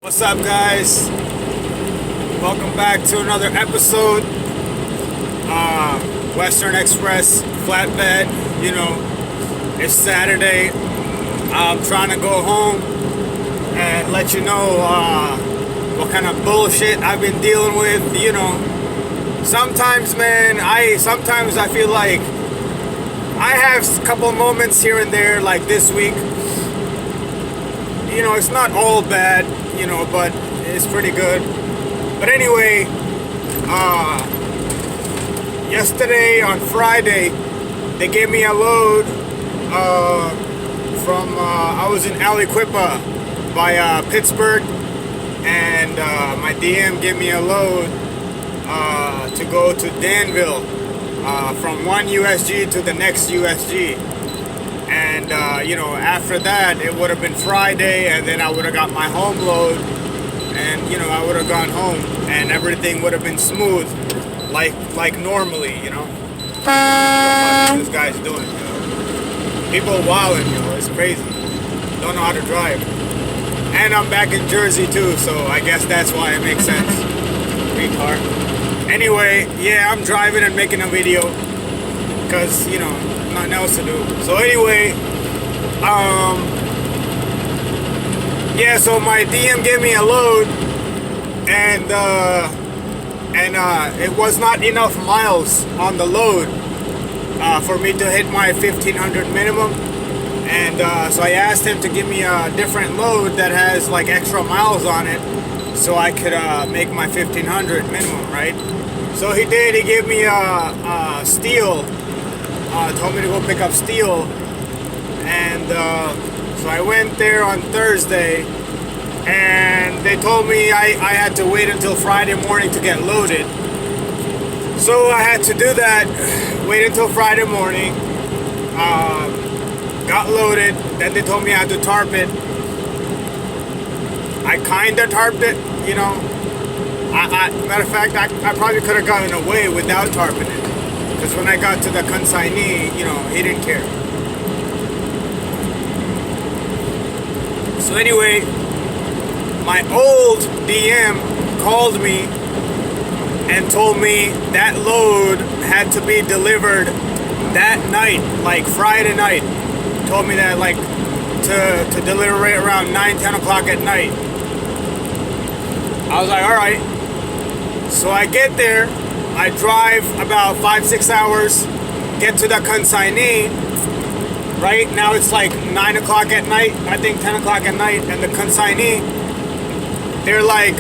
What's up, guys? Welcome back to another episode. Western Express Flatbed. You know, it's Saturday. I'm trying to go home and let you know what kind of bullshit I've been dealing with. You know, sometimes, man, I feel like I have a couple moments here and there, like this week. You know, it's not all bad, you know, but it's pretty good. But anyway, yesterday on Friday, they gave me a load from, I was in Aliquippa by Pittsburgh, and my DM gave me a load to go to Danville from one USG to the next USG. And, you know, after that, it would have been Friday, and then I would have got my home load, and, you know, I would have gone home, and everything would have been smooth, like normally, you know. What this guy's doing, you know. People wilding, you know, it's crazy. Don't know how to drive. And I'm back in Jersey, too, so I guess that's why it makes sense. Retard. Anyway, yeah, I'm driving and making a video, because, you know, nothing else to do. So anyway, yeah, so my DM gave me a load, and it was not enough miles on the load for me to hit my 1,500 minimum. And so I asked him to give me a different load that has like extra miles on it, so I could make my 1,500 minimum, right? So he did. He gave me a steel. Told me to go pick up steel, and so I went there on Thursday, and they told me I had to wait until Friday morning to get loaded. So I had to do that, wait until Friday morning, got loaded, then they told me I had to tarp it. I kinda tarped it, you know. Matter of fact, I probably could have gotten away without tarping it. Because when I got to the consignee, you know, he didn't care. So anyway, my old DM called me and told me that load had to be delivered that night, like Friday night. Told me that, like, to deliver it around 9, 10 o'clock at night. I was like, alright. So I get there. I drive about 5-6 hours, get to the consignee. Right now it's like 9 o'clock at night, I think 10 o'clock at night, and the consignee, they're like,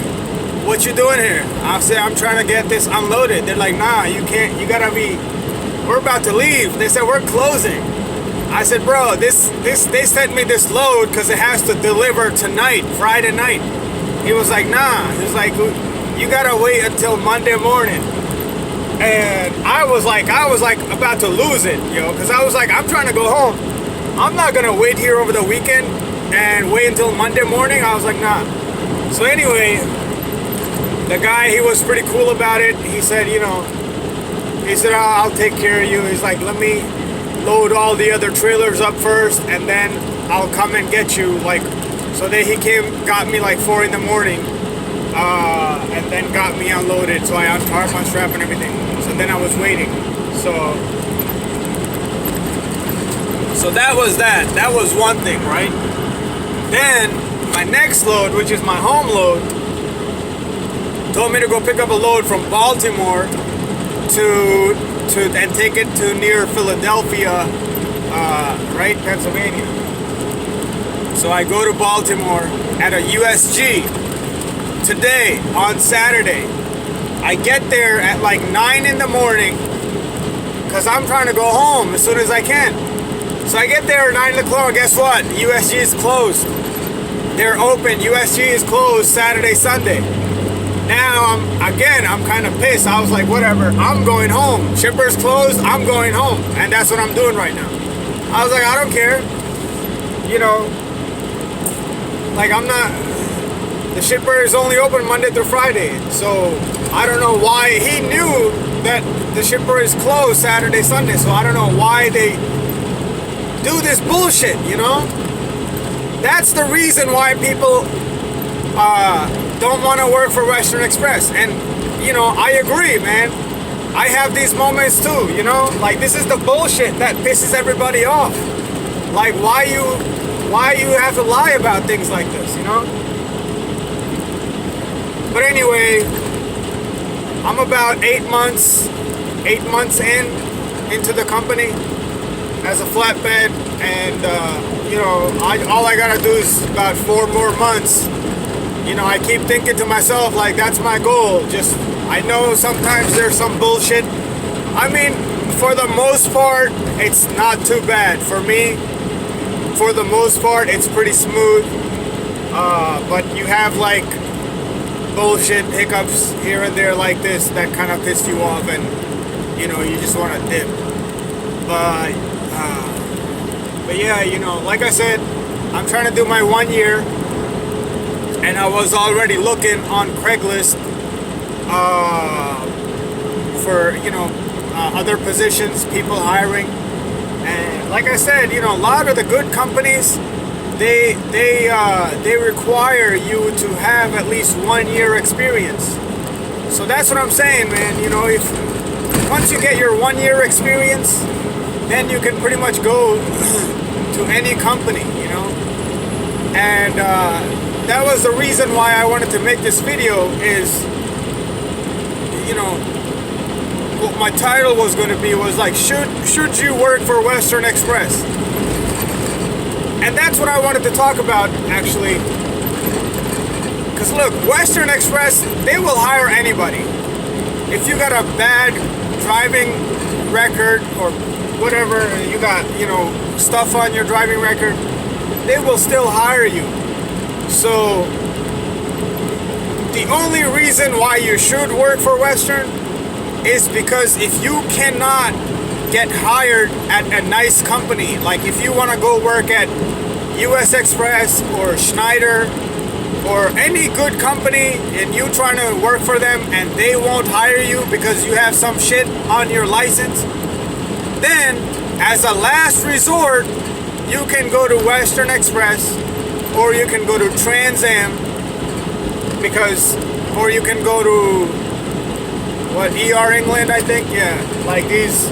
what you doing here? I said, I'm trying to get this unloaded. They're like, nah, you can't, you gotta be, we're about to leave. They said, we're closing. I said, bro, they sent me this load because it has to deliver tonight, Friday night. He was like, nah. He was like, you gotta wait until Monday morning. And I was like about to lose it, yo, because I was like, I'm trying to go home. I'm not gonna wait here over the weekend and wait until Monday morning. I was like, nah. So anyway, the guy, he was pretty cool about it. He said, you know, he said, I'll take care of you. He's like, let me load all the other trailers up first, and then I'll come and get you. Like, so then he came, got me like 4 in the morning, and then got me unloaded. So I untarped, unstrapped, and everything. So then I was waiting. So that was that. That was one thing, right? Then my next load, which is my home load, told me to go pick up a load from Baltimore and take it to near Philadelphia, right, Pennsylvania. So I go to Baltimore at a USG today on Saturday. I get there at like 9 in the morning because I'm trying to go home as soon as I can. So I get there at 9 o'clock. Guess what? USG is closed. They're open. USG is closed Saturday, Sunday. Now I'm kind of pissed. I was like, whatever. I'm going home. Shipper's closed. I'm going home, and that's what I'm doing right now. I was like, I don't care. You know, like I'm not. The shipper is only open Monday through Friday, so I don't know why he knew that the shipper is closed Saturday, Sunday. So I don't know why they do this bullshit, you know? That's the reason why people don't want to work for Western Express. And, you know, I agree, man. I have these moments too, you know? Like, this is the bullshit that pisses everybody off. Like, why you have to lie about things like this, you know? But anyway, I'm about 8 months into the company as a flatbed, and you know, all I gotta do is about 4 more months. You know, I keep thinking to myself, like, that's my goal. Just, I know sometimes there's some bullshit. I mean, for the most part, it's not too bad. For me, for the most part, it's pretty smooth. But you have, like, bullshit hiccups here and there like this that kind of piss you off, and, you know, you just want to dip. But yeah, you know, like I said, I'm trying to do my 1 year. And I was already looking on Craigslist for, you know, other positions, people hiring. And like I said, you know, a lot of the good companies, they require you to have at least 1 year experience. So that's what I'm saying, man. You know, if once you get your 1 year experience, then you can pretty much go to any company, you know. And that was the reason why I wanted to make this video, is, you know, what my title was going to be was like, should you work for Western Express? And that's what I wanted to talk about, actually. Because look, Western Express, they will hire anybody. If you got a bad driving record or whatever, you got, you know, stuff on your driving record, they will still hire you. So the only reason why you should work for Western is because if you cannot get hired at a nice company, like if you want to go work at US Express or Schneider or any good company, and you trying to work for them and they won't hire you because you have some shit on your license, then as a last resort, you can go to Western Express, or you can go to Trans Am, or you can go to, what, ER England, I think, yeah, like these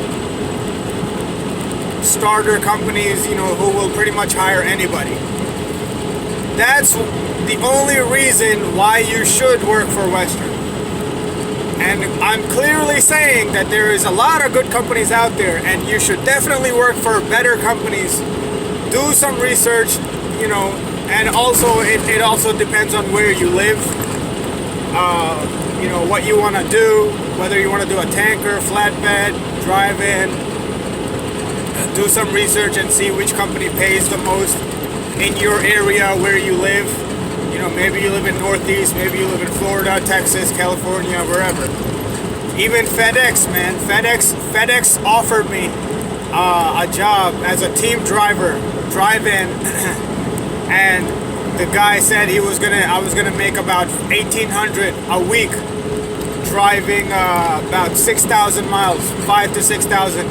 starter companies, you know, who will pretty much hire anybody. That's the only reason why you should work for Western. And I'm clearly saying that there is a lot of good companies out there, and you should definitely work for better companies. Do some research, you know, and also it also depends on where you live. You know, what you want to do, whether you want to do a tanker, flatbed, drive in. Do some research and see which company pays the most in your area where you live. You know, maybe you live in Northeast, maybe you live in Florida, Texas, California, wherever. Even FedEx, man. FedEx offered me a job as a team driver, drive-in, and the guy said I was gonna make about $1,800 a week driving about 6,000 miles, 5,000 to 6,000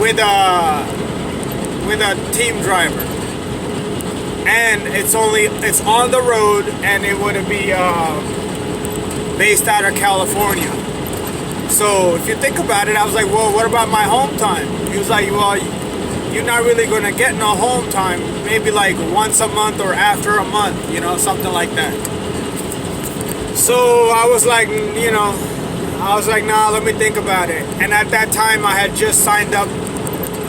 with a team driver. And it's on the road, and it would be based out of California. So if you think about it, I was like, well, what about my home time? He was like, well, you're not really going to get no home time, maybe like once a month or after a month, you know, something like that. So I was like, nah, let me think about it. And at that time, I had just signed up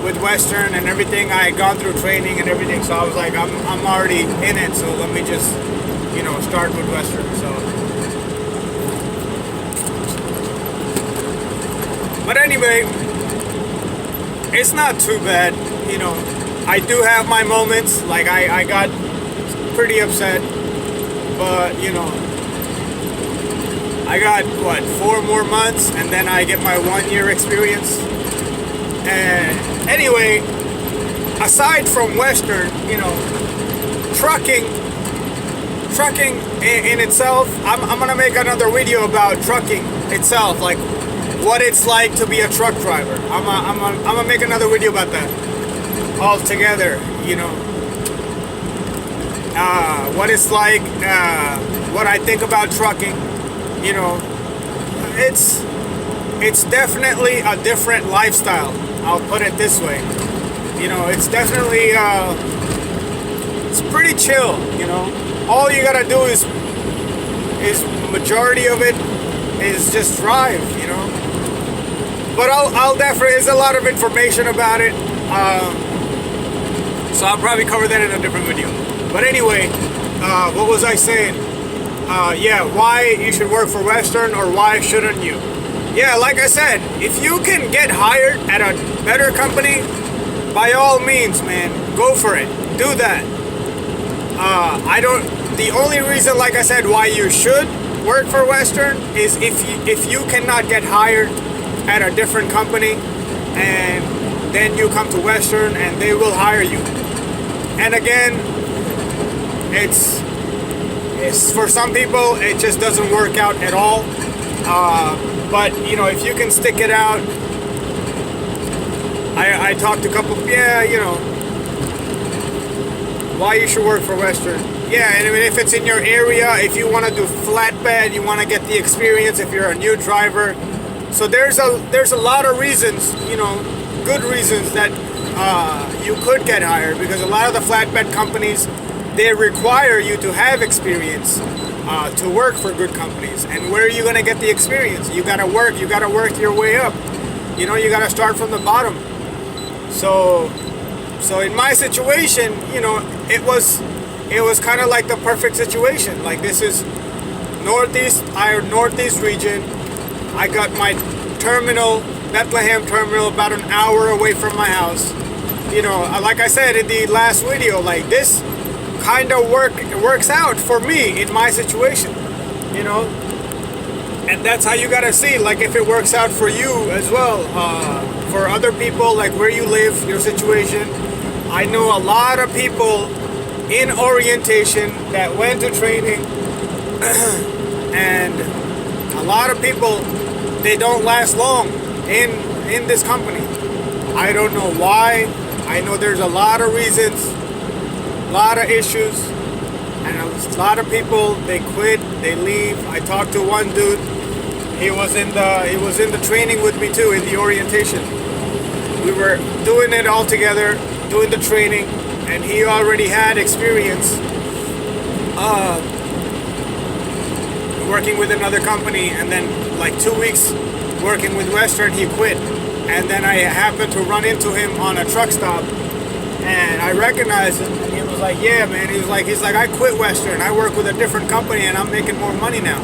with Western and everything. I had gone through training and everything, so I was like, I'm already in it, so let me just, you know, start with Western. So, but anyway, it's not too bad, you know. I do have my moments, like I got pretty upset, but you know, I got, what, 4 more months, and then I get my 1 year experience. And anyway, aside from Western, you know, trucking in itself, I'm gonna make another video about trucking itself, like what it's like to be a truck driver. I'm gonna make another video about that altogether, you know. What it's like what I think about trucking. You know, it's definitely a different lifestyle. I'll put it this way. You know, it's definitely it's pretty chill. You know, all you gotta do is majority of it is just drive. You know, but I'll definitely, there's a lot of information about it. So I'll probably cover that in a different video. But anyway, what was I saying? Yeah, why you should work for Western or why shouldn't you? Yeah, like I said, if you can get hired at a better company, by all means, man, go for it. Do that. The only reason, like I said, why you should work for Western is if you cannot get hired at a different company, and then you come to Western and they will hire you. And again, it's for some people it just doesn't work out at all. But you know, if you can stick it out, I talked to a couple. Yeah, you know, why you should work for Western. Yeah, and I mean, if it's in your area, if you want to do flatbed, you want to get the experience. If you're a new driver, so there's a lot of reasons, you know, good reasons that you could get hired, because a lot of the flatbed companies, they require you to have experience to work for good companies. And where are you going to get the experience? You got to work your way up. You know, you got to start from the bottom. So in my situation, you know, it was kind of like the perfect situation. Like, this is northeast region. I got my terminal, Bethlehem terminal, about an hour away from my house. You know, like I said in the last video, like, this kind of works out for me in my situation, you know. And that's how you gotta see, like, if it works out for you as well. For other people, like where you live, your situation. I know a lot of people in orientation that went to training, and a lot of people, they don't last long in this company. I don't know why. I know there's a lot of reasons, a lot of issues, and a lot of people, they quit, they leave. I talked to one dude. He was in the training with me too, in the orientation. We were doing it all together, doing the training, and he already had experience working with another company, and then like 2 weeks working with Western, he quit. And then I happened to run into him on a truck stop, and I recognized him, and he was like, yeah, man, he's like, I quit Western, I work with a different company and I'm making more money now.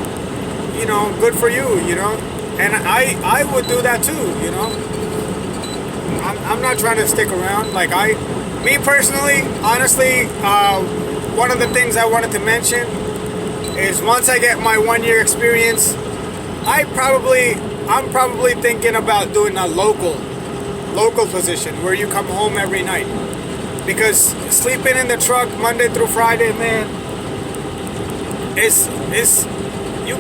You know, good for you, you know. And I would do that too, you know. I'm not trying to stick around. Like, me personally, honestly, one of the things I wanted to mention is, once I get my 1 year experience, I'm probably thinking about doing a local position where you come home every night. Because sleeping in the truck Monday through Friday, man, you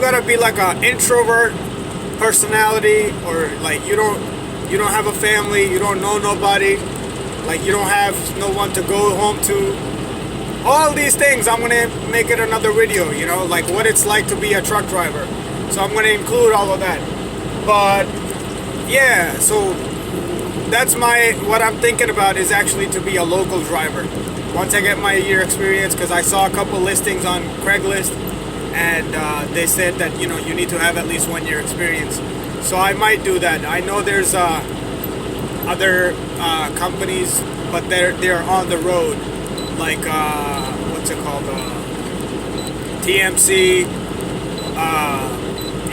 gotta be like an introvert personality, or like you don't have a family, you don't know nobody, like you don't have no one to go home to. All these things, I'm gonna make it another video, you know, like what it's like to be a truck driver. So I'm gonna include all of that. But yeah, so that's what I'm thinking about, is actually to be a local driver once I get my year experience, because I saw a couple listings on Craigslist, and they said that, you know, you need to have at least 1 year experience. So I might do that. I know there's other companies, but they're on the road, like what's it called, TMC,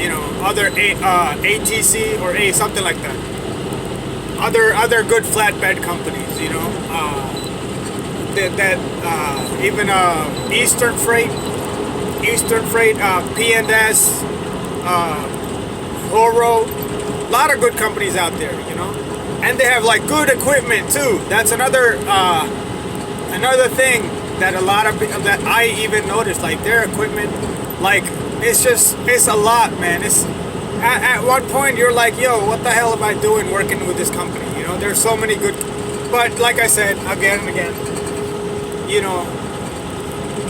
you know, other ATC or something like that. Other good flatbed companies, you know, that even Eastern Freight, P&S, Horo, a lot of good companies out there, you know, and they have like good equipment too. That's another thing that a lot of that I even noticed, like their equipment, like it's a lot, man. It's at one point you're like, yo, what the hell am I doing working with this company? You know, there's so many good, but like I said again and again, you know,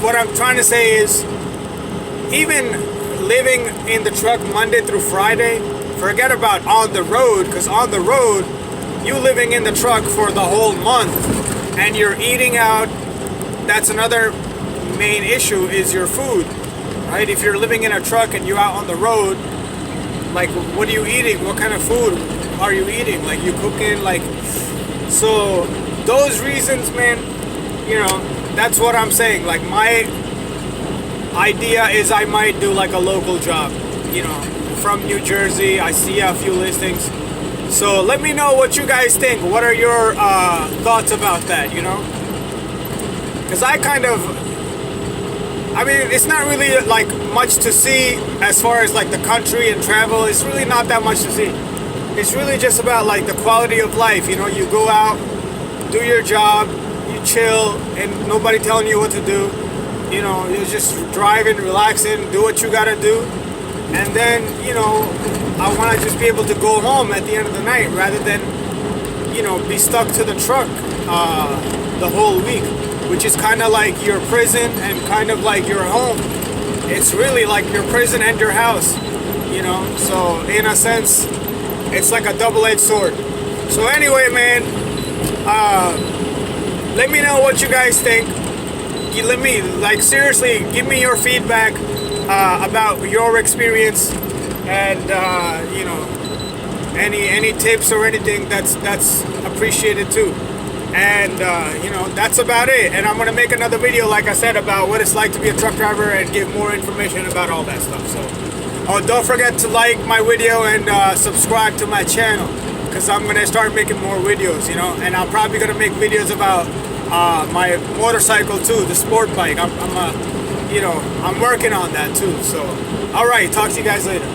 what I'm trying to say is, even living in the truck Monday through Friday, forget about on the road, because on the road, you living in the truck for the whole month and you're eating out. That's another main issue, is your food, right? If you're living in a truck and you're out on the road, like, what are you eating? What kind of food are you eating? Like, you cooking, like, so those reasons, man, you know, that's what I'm saying. Like, my idea is I might do like a local job, you know, from New Jersey. I see a few listings. So let me know what you guys think. What are your thoughts about that, you know? Because I mean, it's not really like much to see as far as like the country and travel. It's really not that much to see. It's really just about like the quality of life. You know, you go out, do your job, you chill, and nobody telling you what to do. You know, you're just driving, relaxing, do what you gotta do. And then, you know, I want to just be able to go home at the end of the night rather than, you know, be stuck to the truck the whole week, which is kind of like your prison and kind of like your home. It's really like your prison and your house, you know. So in a sense, it's like a double-edged sword. So anyway, man, let me know what you guys think. Let me, like, seriously, give me your feedback about your experience, and you know, any tips or anything, that's appreciated too. And you know, that's about it. And I'm gonna make another video, like I said, about what it's like to be a truck driver and give more information about all that stuff. So don't forget to like my video and subscribe to my channel, because I'm gonna start making more videos, you know. And I'm probably gonna make videos about my motorcycle too, the sport bike. I'm working on that too. So, all right, talk to you guys later.